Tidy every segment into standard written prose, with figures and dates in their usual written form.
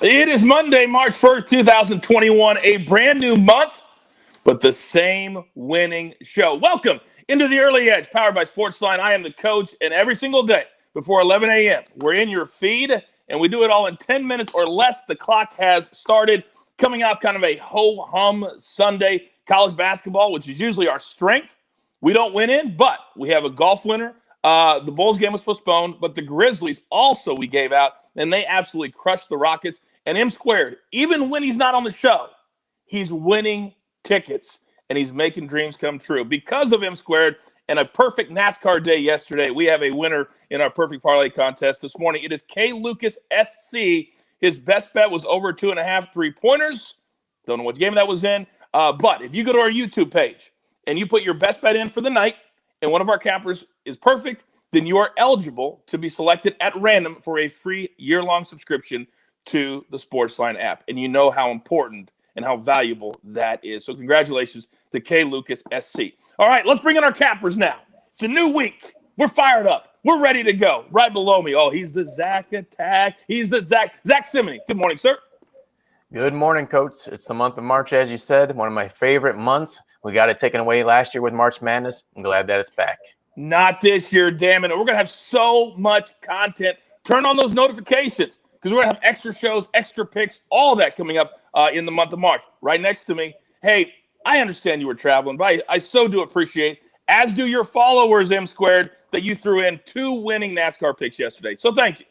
It is Monday, March 1st, 2021, a brand new month, but the same winning show. Welcome into the Early Edge, powered by SportsLine. I am the coach, and every single day before 11 a.m., we're in your feed, and we do it all in 10 minutes or less. The clock has started, coming off kind of a ho-hum Sunday. College basketball, which is usually our strength, we don't win in, but we have a golf winner. The Bulls game was postponed, but the Grizzlies also we gave out, and they absolutely crushed the Rockets. And M Squared, even when he's not on the show, he's winning tickets, and he's making dreams come true. Because of M Squared and a perfect NASCAR day yesterday, we have a winner in our Perfect Parlay contest this morning. It is K. Lucas SC. His best bet was over 2.5 3-pointers. Don't know what game that was in. But if you go to our YouTube page and you put your best bet in for the night and one of our cappers is perfect, then you are eligible to be selected at random for a free year-long subscription to the SportsLine app. And you know how important and how valuable that is. So congratulations to K. Lucas SC. All right, let's bring in our cappers now. It's a new week. We're fired up. We're ready to go. Right below me. Oh, he's the Zack attack. He's the Zack Cimini. Good morning, sir. Good morning, Coach. It's the month of March, as you said, one of my favorite months. We got it taken away last year with March Madness. I'm glad that it's back. Not this year, damn it. We're going to have so much content. Turn on those notifications because we're going to have extra shows, extra picks, all that coming up in the month of March. Right next to me. Hey, I understand you were traveling, but I so do appreciate, as do your followers, M Squared, that you threw in 2 winning NASCAR picks yesterday. So thank you.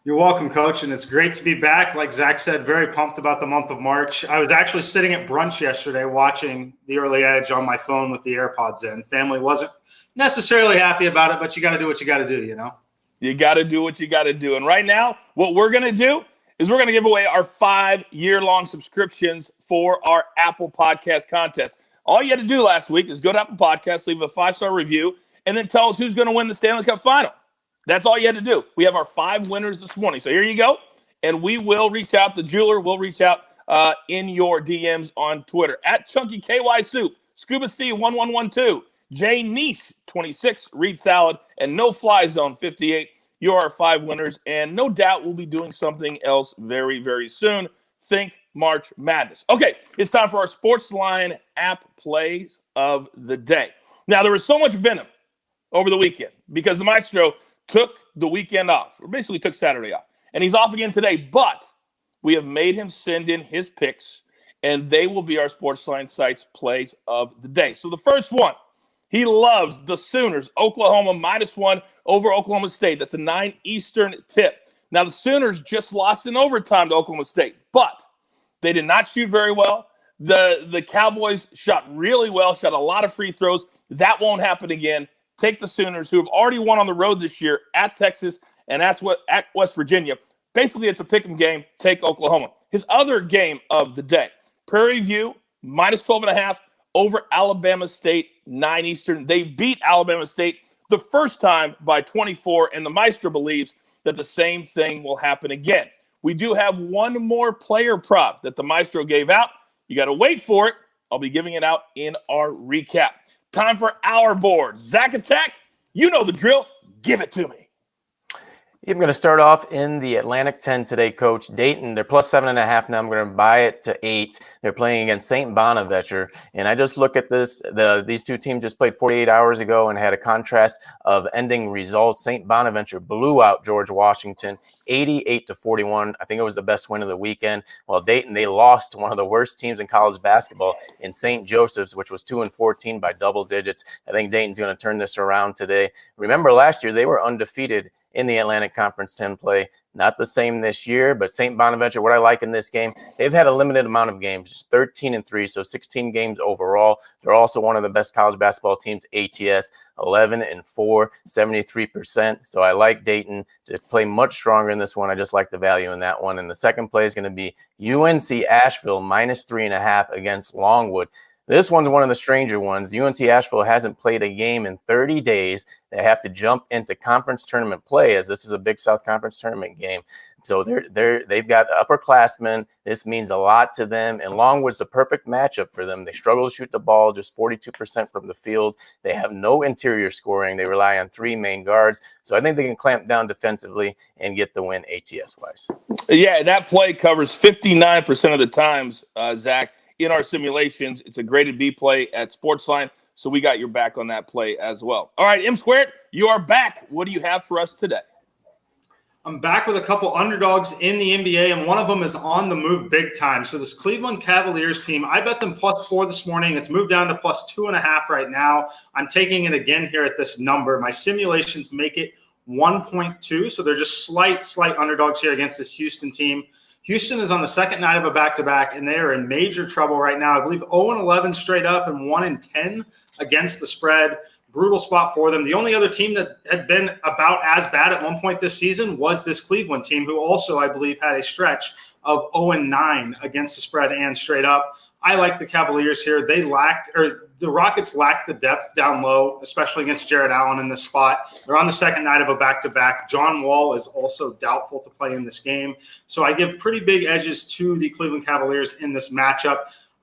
You're welcome, Coach, and it's great to be back. Like Zack said, very pumped about the month of March. I was actually sitting at brunch yesterday watching the Early Edge on my phone with the AirPods in. Family wasn't necessarily happy about it, but you got to do what you got to do, you know? You got to do what you got to do. And right now, what we're going to do is we're going to give away our 5-year-long subscriptions for our Apple Podcast contest. All you had to do last week is go to Apple Podcasts, leave a 5-star review, and then tell us who's going to win the Stanley Cup Final. That's all you had to do. We have our 5 winners this morning. So here you go. And we will reach out. The jeweler will reach out in your DMs on Twitter. At Chunky KY Soup, Scuba Steve 1112, Jay Neese 26, Reed Salad, and No Fly Zone 58. You're our 5 winners. And no doubt we'll be doing something else very, very soon. Think March Madness. Okay, it's time for our SportsLine app plays of the day. Now, there was so much venom over the weekend because the Maestro took the weekend off, or basically took Saturday off. And he's off again today, but we have made him send in his picks, and they will be our SportsLine site's plays of the day. So the first one, he loves the Sooners, Oklahoma -1 over Oklahoma State. That's a 9 Eastern tip. Now, the Sooners just lost in overtime to Oklahoma State, but they did not shoot very well. The Cowboys shot really well, shot a lot of free throws. That won't happen again. Take the Sooners, who have already won on the road this year at Texas and at West Virginia. Basically, it's a pick'em game. Take Oklahoma. His other game of the day, Prairie View, -12.5 over Alabama State, 9 Eastern. They beat Alabama State the first time by 24, and the Maestro believes that the same thing will happen again. We do have one more player prop that the Maestro gave out. You got to wait for it. I'll be giving it out in our recap. Time for our board. Zack Attack, you know the drill. Give it to me. I'm going to start off in the Atlantic 10 today, Coach. Dayton, they're +7.5 now. I'm going to buy it to 8. They're playing against St. Bonaventure. And I just look at this. These two teams just played 48 hours ago and had a contrast of ending results. St. Bonaventure blew out George Washington 88-41. I think it was the best win of the weekend. While Dayton, they lost to one of the worst teams in college basketball in St. Joseph's, which was 2-14 by double digits. I think Dayton's going to turn this around today. Remember, last year they were undefeated in the Atlantic Conference 10 play. Not the same this year, but St. Bonaventure, what I like in this game, they've had a limited amount of games, just 13-3, so 16 games overall. They're also one of the best college basketball teams, ATS, 11-4, 73%. So I like Dayton to play much stronger in this one. I just like the value in that one. And the second play is going to be UNC Asheville -3.5 against Longwood. This one's one of the stranger ones. UNC Asheville hasn't played a game in 30 days. They have to jump into conference tournament play, as this is a Big South Conference tournament game. So they've got upperclassmen. This means a lot to them, and Longwood's the perfect matchup for them. They struggle to shoot the ball, just 42% from the field. They have no interior scoring. They rely on 3 main guards. So I think they can clamp down defensively and get the win ATS-wise. Yeah, that play covers 59% of the times, Zach, in our simulations. It's a graded B play at SportsLine, so we got your back on that play as well. All right, M Squared, you are back. What do you have for us today? I'm back with a couple underdogs in the NBA, and one of them is on the move big time. So this Cleveland Cavaliers team, I bet them +4 this morning. It's moved down to +2.5 right now. I'm taking it again here at this number. My simulations make it 1.2, so they're just slight underdogs here against this Houston team. Houston is on the second night of a back-to-back, and they are in major trouble right now. I believe 0-11 straight up and 1-10 against the spread. Brutal spot for them. The only other team that had been about as bad at one point this season was this Cleveland team, who also, I believe, had a stretch of 0-9 against the spread and straight up. I like the Cavaliers here. The Rockets lack the depth down low, especially against Jared Allen in this spot. They're on the second night of a back-to-back. John Wall is also doubtful to play in this game. So I give pretty big edges to the Cleveland Cavaliers in this matchup.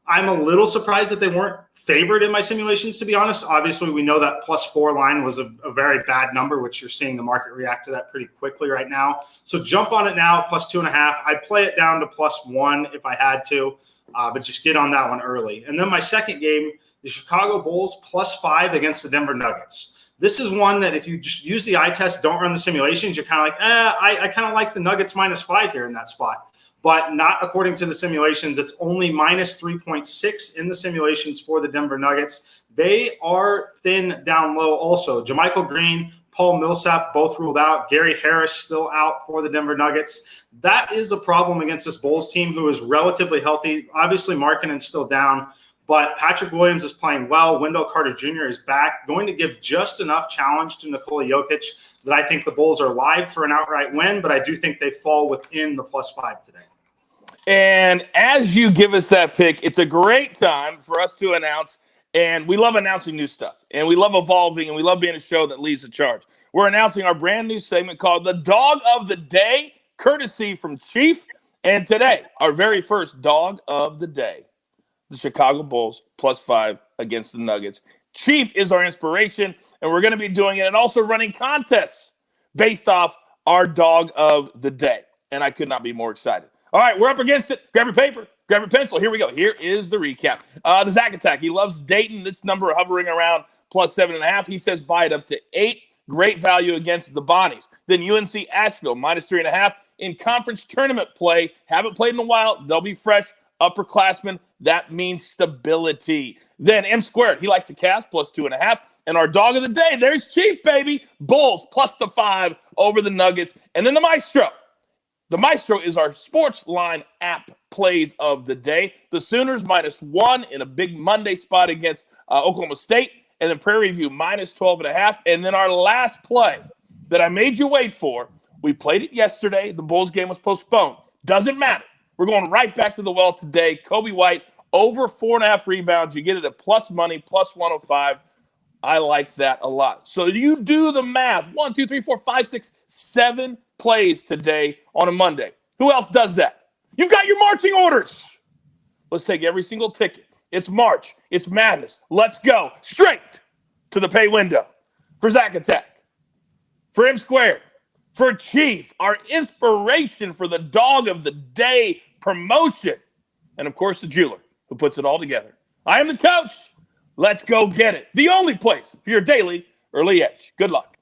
I'm a little surprised that they weren't favored in my simulations, to be honest. Obviously, we know that +4 line was a very bad number, which you're seeing the market react to that pretty quickly right now. So jump on it now, +2.5. I'd play it down to +1 if I had to, but just get on that one early. And then my second game, the Chicago Bulls +5 against the Denver Nuggets. This is one that if you just use the eye test, don't run the simulations, you're kind of like, I kind of like the Nuggets -5 here in that spot. But not according to the simulations. It's only -3.6 in the simulations for the Denver Nuggets. They are thin down low also. JaMychal Green, Paul Millsap, both ruled out. Gary Harris still out for the Denver Nuggets. That is a problem against this Bulls team, who is relatively healthy. Obviously, Markkanen's still down, but Patrick Williams is playing well. Wendell Carter Jr. is back, going to give just enough challenge to Nikola Jokic that I think the Bulls are live for an outright win, but I do think they fall within the +5 today. And as you give us that pick, it's a great time for us to announce, and we love announcing new stuff, and we love evolving, and we love being a show that leads the charge. We're announcing our brand new segment called The Dog of the Day, courtesy from Chief. And today, our very first Dog of the Day, the Chicago Bulls +5 against the Nuggets. Chief is our inspiration, and we're going to be doing it and also running contests based off our Dog of the Day. And I could not be more excited. All right, we're up against it. Grab your paper, grab your pencil. Here we go. Here is the recap. The Zack attack. He loves Dayton. This number hovering around +7.5. He says buy it up to 8. Great value against the Bonnies. Then UNC Asheville -3.5 in conference tournament play. Haven't played in a while. They'll be fresh. Upperclassmen. That means stability. Then M Squared. He likes the Cavs +2.5. And our dog of the day, there's Chief, baby. Bulls +5 over the Nuggets. And then the Maestro. The Maestro is our SportsLine app plays of the day. The Sooners -1 in a big Monday spot against Oklahoma State. And then Prairie View -12.5. And then our last play that I made you wait for, we played it yesterday. The Bulls game was postponed. Doesn't matter. We're going right back to the well today. Kobe White, over 4.5 rebounds. You get it at plus money, +105. I like that a lot. So you do the math. 1, 2, 3, 4, 5, 6, 7 plays today on a Monday. Who else does that? You've got your marching orders. Let's take every single ticket. It's March. It's madness. Let's go straight to the pay window. For Zack Attack, for M Squared, for Chief, our inspiration for the Dog of the Day promotion, and of course the jeweler who puts it all together. I am the coach. Let's go get it. The only place for your daily early edge. Good luck.